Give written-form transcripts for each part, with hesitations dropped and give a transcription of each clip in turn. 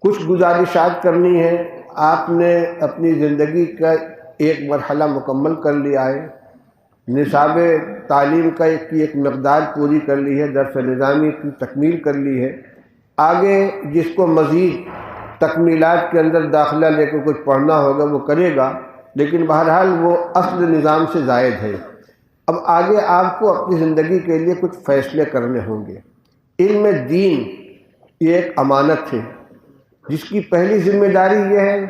کچھ گزارشات کرنی ہے. آپ نے اپنی زندگی کا ایک مرحلہ مکمل کر لیا ہے، نصاب تعلیم کا ایک مقدار پوری کر لی ہے، درس نظامی کی تکمیل کر لی ہے. آگے جس کو مزید تکمیلات کے اندر داخلہ لے کے کچھ پڑھنا ہوگا وہ کرے گا، لیکن بہرحال وہ اصل نظام سے زائد ہے. اب آگے آپ کو اپنی زندگی کے لیے کچھ فیصلے کرنے ہوں گے. علم دین یہ ایک امانت ہے جس کی پہلی ذمہ داری یہ ہے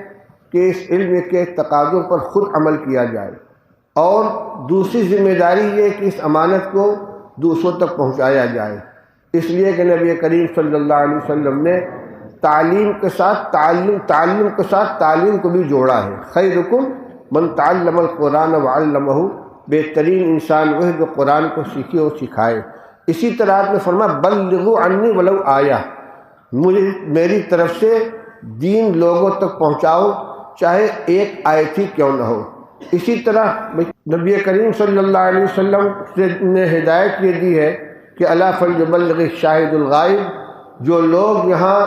کہ اس علم کے تقاضوں پر خود عمل کیا جائے، اور دوسری ذمہ داری یہ ہے کہ اس امانت کو دوسروں تک پہنچایا جائے. اس لیے کہ نبی کریم صلی اللہ علیہ وسلم نے تعلیم کے ساتھ تعلیم کو بھی جوڑا ہے. خیرکم من تعلم القرآن وعلمہ، بہترین انسان وہ ہے جو قرآن کو سیکھے اور سکھائے. اسی طرح آپ نے فرمایا بلغوا عنی ولو آیہ، میری طرف سے دین لوگوں تک پہنچاؤ چاہے ایک آیت ہی کیوں نہ ہو. اسی طرح نبی کریم صلی اللہ علیہ وسلم نے ہدایت یہ دی ہے کہ الا فلیبلغ الشاہد الغائب. جو لوگ یہاں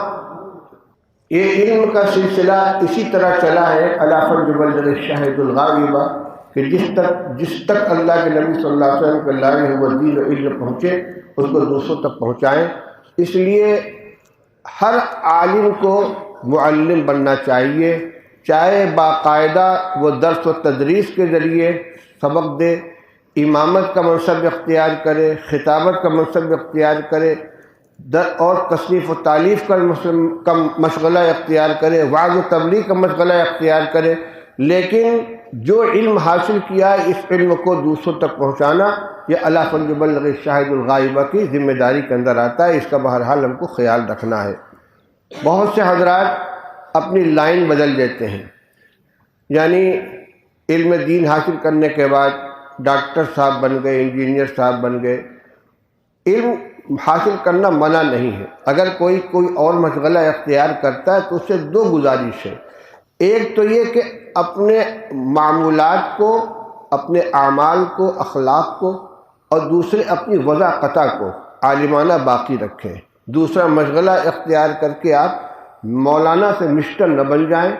یہ علم کا سلسلہ اسی طرح چلا ہے الا فلیبلغ الشاہد الغائب، کہ جس تک اللہ کے نبی صلی اللہ علیہ وسلم کے لائے ہوئے دین و علم پہنچے اس کو دوسروں تک پہنچائیں. اس لیے ہر عالم کو معلم بننا چاہیے، چاہے باقاعدہ وہ درس و تدریس کے ذریعے سبق دے، امامت کا منصب اختیار کرے، خطابت کا منصب اختیار کرے، اور تصنیف و تالیف کا مشغلہ اختیار کرے، وعظ و تبلیغ کا مشغلہ اختیار کرے. لیکن جو علم حاصل کیا اس علم کو دوسروں تک پہنچانا یہ الا فلیبلغ الشاہد الغائبہ کی ذمہ داری کے اندر آتا ہے. اس کا بہرحال ہم کو خیال رکھنا ہے. بہت سے حضرات اپنی لائن بدل دیتے ہیں، یعنی علم دین حاصل کرنے کے بعد ڈاکٹر صاحب بن گئے، انجینئر صاحب بن گئے. علم حاصل کرنا منع نہیں ہے، اگر کوئی اور مشغلہ اختیار کرتا ہے تو اس سے دو گزارش ہے. ایک تو یہ کہ اپنے معمولات کو، اپنے اعمال کو، اخلاق کو، اور دوسرے اپنی وضاقتہ کو عالمانہ باقی رکھیں. دوسرا مشغلہ اختیار کر کے آپ مولانا سے مسٹر نہ بن جائیں.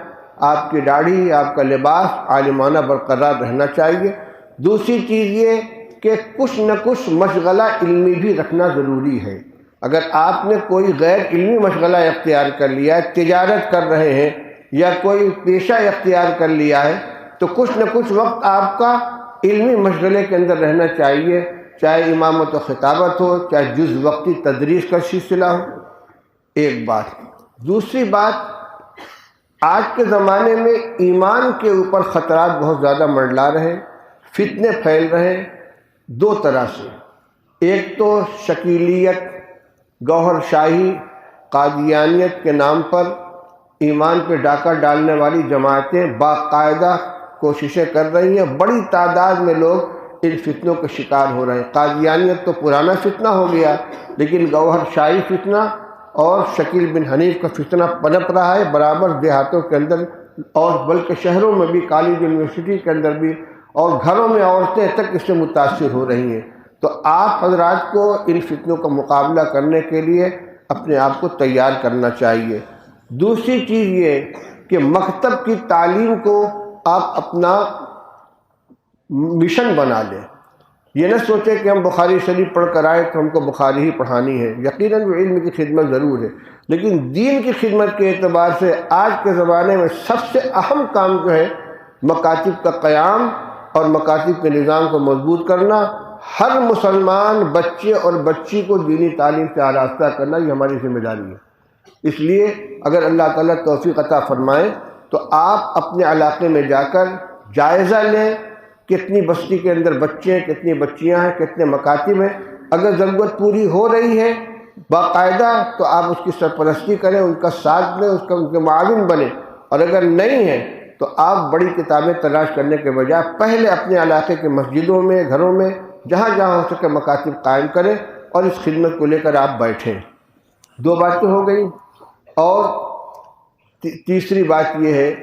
آپ کی داڑھی، آپ کا لباس عالمانہ برقرار رہنا چاہیے. دوسری چیز یہ کہ کچھ نہ کچھ مشغلہ علمی بھی رکھنا ضروری ہے. اگر آپ نے کوئی غیر علمی مشغلہ اختیار کر لیا ہے، تجارت کر رہے ہیں یا کوئی پیشہ اختیار کر لیا ہے، تو کچھ نہ کچھ وقت آپ کا علمی مشغلے کے اندر رہنا چاہیے، چاہے امامت و خطابت ہو، چاہے جز وقتی تدریس کا سلسلہ ہو. ایک بات. دوسری بات، آج کے زمانے میں ایمان کے اوپر خطرات بہت زیادہ منڈلا رہے، فتنے پھیل رہے دو طرح سے. ایک تو شکیلیت، گوہر شاہی، قادیانیت کے نام پر ایمان پہ ڈاکہ ڈالنے والی جماعتیں باقاعدہ کوششیں کر رہی ہیں. بڑی تعداد میں لوگ ان فتنوں کے شکار ہو رہے ہیں. قادیانیت تو پرانا فتنہ ہو گیا، لیکن گوہر شاہی فتنہ اور شکیل بن حنیف کا فتنہ پنپ رہا ہے برابر دیہاتوں کے اندر، اور بلکہ شہروں میں بھی، کالج یونیورسٹی کے اندر بھی، اور گھروں میں عورتیں تک اس سے متاثر ہو رہی ہیں. تو آپ حضرات کو ان فتنوں کا مقابلہ کرنے کے لیے اپنے آپ کو تیار کرنا چاہیے. دوسری چیز یہ کہ مکتب کی تعلیم کو آپ اپنا مشن بنا لیں. یہ نہ سوچیں کہ ہم بخاری شریف پڑھ کر آئے تو ہم کو بخاری ہی پڑھانی ہے. یقیناً وہ علم کی خدمت ضرور ہے، لیکن دین کی خدمت کے اعتبار سے آج کے زمانے میں سب سے اہم کام جو ہے مکاتب کا قیام اور مکاتب کے نظام کو مضبوط کرنا. ہر مسلمان بچے اور بچی کو دینی تعلیم سے آراستہ کرنا یہ ہماری ذمہ داری ہے. اس لیے اگر اللہ تعالیٰ توفیق عطا فرمائے تو آپ اپنے علاقے میں جا کر جائزہ لیں، کتنی بستی کے اندر بچے ہیں، کتنی بچیاں ہیں، کتنے مکاتب ہیں. اگر ضرورت پوری ہو رہی ہے باقاعدہ تو آپ اس کی سرپرستی کریں، ان کا ساتھ دیں، ان کے معاون بنیں. اور اگر نہیں ہے تو آپ بڑی کتابیں تلاش کرنے کے بجائے پہلے اپنے علاقے کے مسجدوں میں، گھروں میں، جہاں جہاں ہو سکے مکاتب قائم کریں اور اس خدمت کو لے کر آپ بیٹھیں. دو باتیں ہو گئیں. اور تیسری بات یہ ہے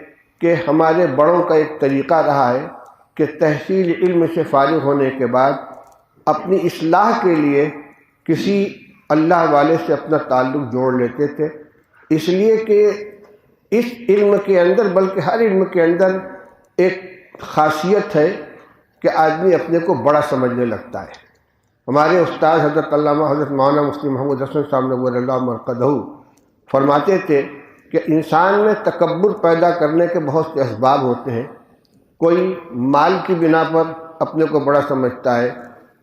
کہ ہمارے بڑوں کا ایک طریقہ رہا ہے کہ تحصیل علم سے فارغ ہونے کے بعد اپنی اصلاح کے لیے کسی اللہ والے سے اپنا تعلق جوڑ لیتے تھے. اس لیے کہ اس علم کے اندر، بلکہ ہر علم کے اندر ایک خاصیت ہے کہ آدمی اپنے کو بڑا سمجھنے لگتا ہے۔ ہمارے استاد حضرت علامہ حضرت مولانا مفتی محمود حسن صاحب نور اللہ مرقدہ فرماتے تھے کہ انسان میں تکبر پیدا کرنے کے بہت سے اسباب ہوتے ہیں۔ کوئی مال کی بنا پر اپنے کو بڑا سمجھتا ہے،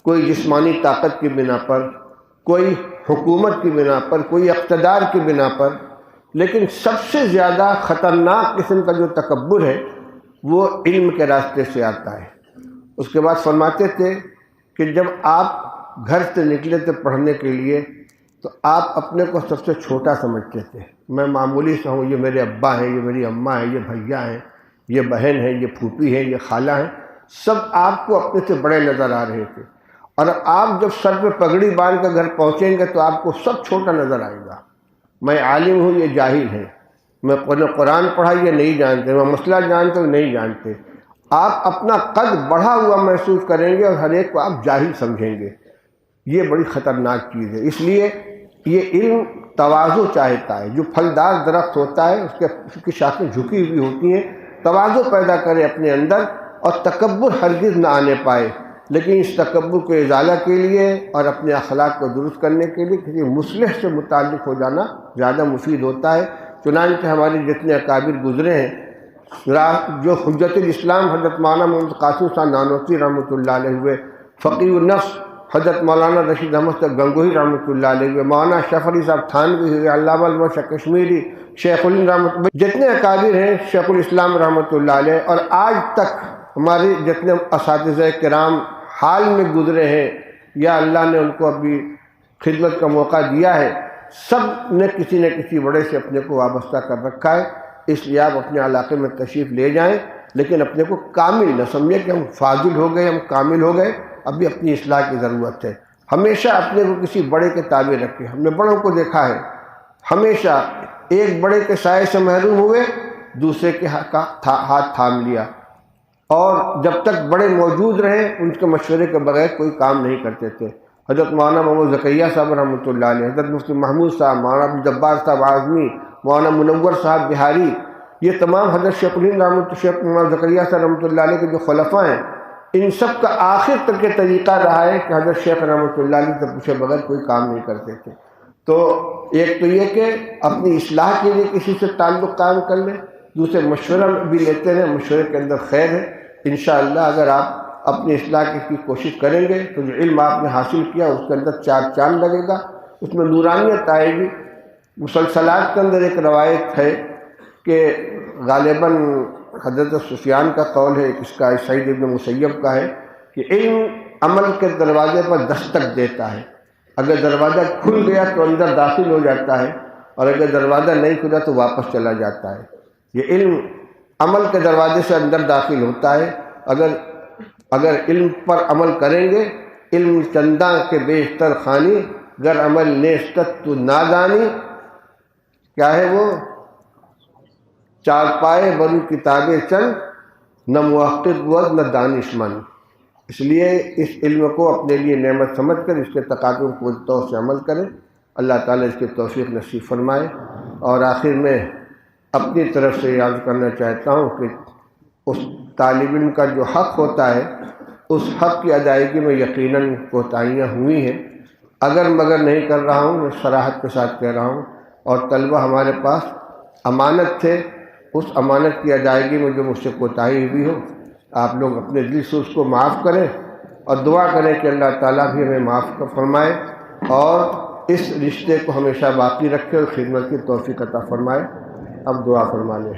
کوئی جسمانی طاقت کی بنا پر، کوئی حکومت کی بنا پر، کوئی اقتدار کی بنا پر، لیکن سب سے زیادہ خطرناک قسم کا جو تکبر ہے وہ علم کے راستے سے آتا ہے۔ اس کے بعد فرماتے تھے کہ جب آپ گھر سے نکلے تھے پڑھنے کے لیے تو آپ اپنے کو سب سے چھوٹا سمجھتے تھے، میں معمولی سا ہوں، یہ میرے ابا ہیں، یہ میری اماں ہیں، یہ بھیا ہیں، یہ بہن ہیں، یہ پھوپھی ہیں، یہ خالہ ہیں، سب آپ کو اپنے سے بڑے نظر آ رہے تھے۔ اور آپ جب سر پہ پگڑی باندھ کر گھر پہنچیں گے تو آپ کو سب چھوٹا نظر آئے گا، میں عالم ہوں، یہ جاہل ہیں، میں قرآن پڑھا یہ نہیں جانتے، میں مسئلہ جانتے ہوں نہیں جانتے۔ آپ اپنا قد بڑھا ہوا محسوس کریں گے اور ہر ایک کو آپ جاہل سمجھیں گے۔ یہ بڑی خطرناک چیز ہے۔ اس لیے یہ علم تواضع چاہتا ہے۔ جو پھلدار درخت ہوتا ہے اس کی شاخیں جھکی ہوئی ہوتی ہیں، تواضع پیدا کرے اپنے اندر اور تکبر ہرگز نہ آنے پائے۔ لیکن اس تکبر کو ازالہ کے لیے اور اپنے اخلاق کو درست کرنے کے لیے کسی مصلح سے متعلق ہو جانا زیادہ مفید ہوتا ہے۔ چنانچہ ہمارے جتنے اکابر گزرے ہیں، جو حجت الاسلام حضرت مولانا محمد قاسم صاحب نانوتوی رحمۃ اللہ علیہ ہوئے، فقیہ النفس حضرت مولانا رشید احمد گنگوہی رحمۃ اللہ علیہ ہوئے، مولانا اشرف علی صاحب تھانوی ہوئے، علامہ المرشد کشمیری، شیخ الہند رحمۃ اللہ، جتنے اکابر ہیں، شیخ الاسلام رحمۃ اللہ علیہ، اور آج تک ہمارے جتنے اساتذہ کرام حال میں گزرے ہیں یا اللہ نے ان کو ابھی خدمت کا موقع دیا ہے، سب نے کسی نہ کسی بڑے سے اپنے کو وابستہ کر رکھا ہے۔ اس لیے آپ اپنے علاقے میں تشریف لے جائیں، لیکن اپنے کو کامل نہ سمجھیں کہ ہم فاضل ہو گئے، ہم کامل ہو گئے، ابھی اپنی اصلاح کی ضرورت ہے۔ ہمیشہ اپنے کو کسی بڑے کے تابع رکھیں۔ ہم نے بڑوں کو دیکھا ہے، ہمیشہ ایک بڑے کے سائے سے محروم ہوئے، دوسرے کے ہاتھ تھام لیا، اور جب تک بڑے موجود رہے ان کے مشورے کے بغیر کوئی کام نہیں کرتے تھے۔ حضرت مولانا محمد زکریہ صاحب رحمۃ اللہ علیہ، حضرت مفتی محمود صاحب، مولانا عبدالجبار صاحب اعظمی، مولانا منور صاحب بہاری، یہ تمام حضرت شیخ الہند رحمۃ شیخ محمد زکریہ صاحب رحمۃ اللہ علیہ کے جو خلفاء ہیں، ان سب کا آخر تک یہ طریقہ رہا ہے کہ حضرت شیخ رحمۃ اللہ علیہ سے پوچھے بغیر کوئی کام نہیں کرتے تھے۔ تو ایک تو یہ کہ اپنی اصلاح کے لیے کسی سے تعلق قائم کر لیں، دوسرے مشورہ بھی لیتے رہیں، مشورے کے اندر خیر ہے۔ انشاءاللہ اگر آپ اپنی اصلاح کی کوشش کریں گے تو جو علم آپ نے حاصل کیا اس کے اندر چار چاند لگے گا، اس میں نورانیت آئے گی۔ مسلسلات کے اندر ایک روایت ہے کہ غالباً حضرت سفیان کا قول ہے، اس کا سعید ابن مسیب کا ہے کہ علم عمل کے دروازے پر دستک دیتا ہے، اگر دروازہ کھل گیا تو اندر داخل ہو جاتا ہے، اور اگر دروازہ نہیں کھلا تو واپس چلا جاتا ہے۔ یہ علم عمل کے دروازے سے اندر داخل ہوتا ہے۔ اگر علم پر عمل کریں گے، علم چنداں کے بیشتر خانی، گر عمل نیستت تو نادانی، کیا ہے وہ؟ چار پائے برو کتابیں چند، نہ محقق بود نہ دانش مند۔ اس لیے اس علم کو اپنے لیے نعمت سمجھ کر اس کے تقاضوں کو طور سے عمل کریں۔ اللہ تعالیٰ اس کی توفیق نصیب فرمائے۔ اور آخر میں اپنی طرف سے یاد کرنا چاہتا ہوں کہ اس طالب علم کا جو حق ہوتا ہے، اس حق کی ادائیگی میں یقیناً کوتاہیاں ہوئی ہیں، اگر مگر نہیں کر رہا ہوں، میں صراحت کے ساتھ کہہ رہا ہوں، اور طلبہ ہمارے پاس امانت تھے، اس امانت کی ادائیگی میں جو مجھ سے کوتاہی ہوئی ہو، آپ لوگ اپنے دل سے اس کو معاف کریں اور دعا کریں کہ اللہ تعالیٰ بھی ہمیں معاف فرمائے اور اس رشتے کو ہمیشہ باقی رکھے اور خدمت کی توفیق عطا فرمائے۔ اب دعا فرما لیں۔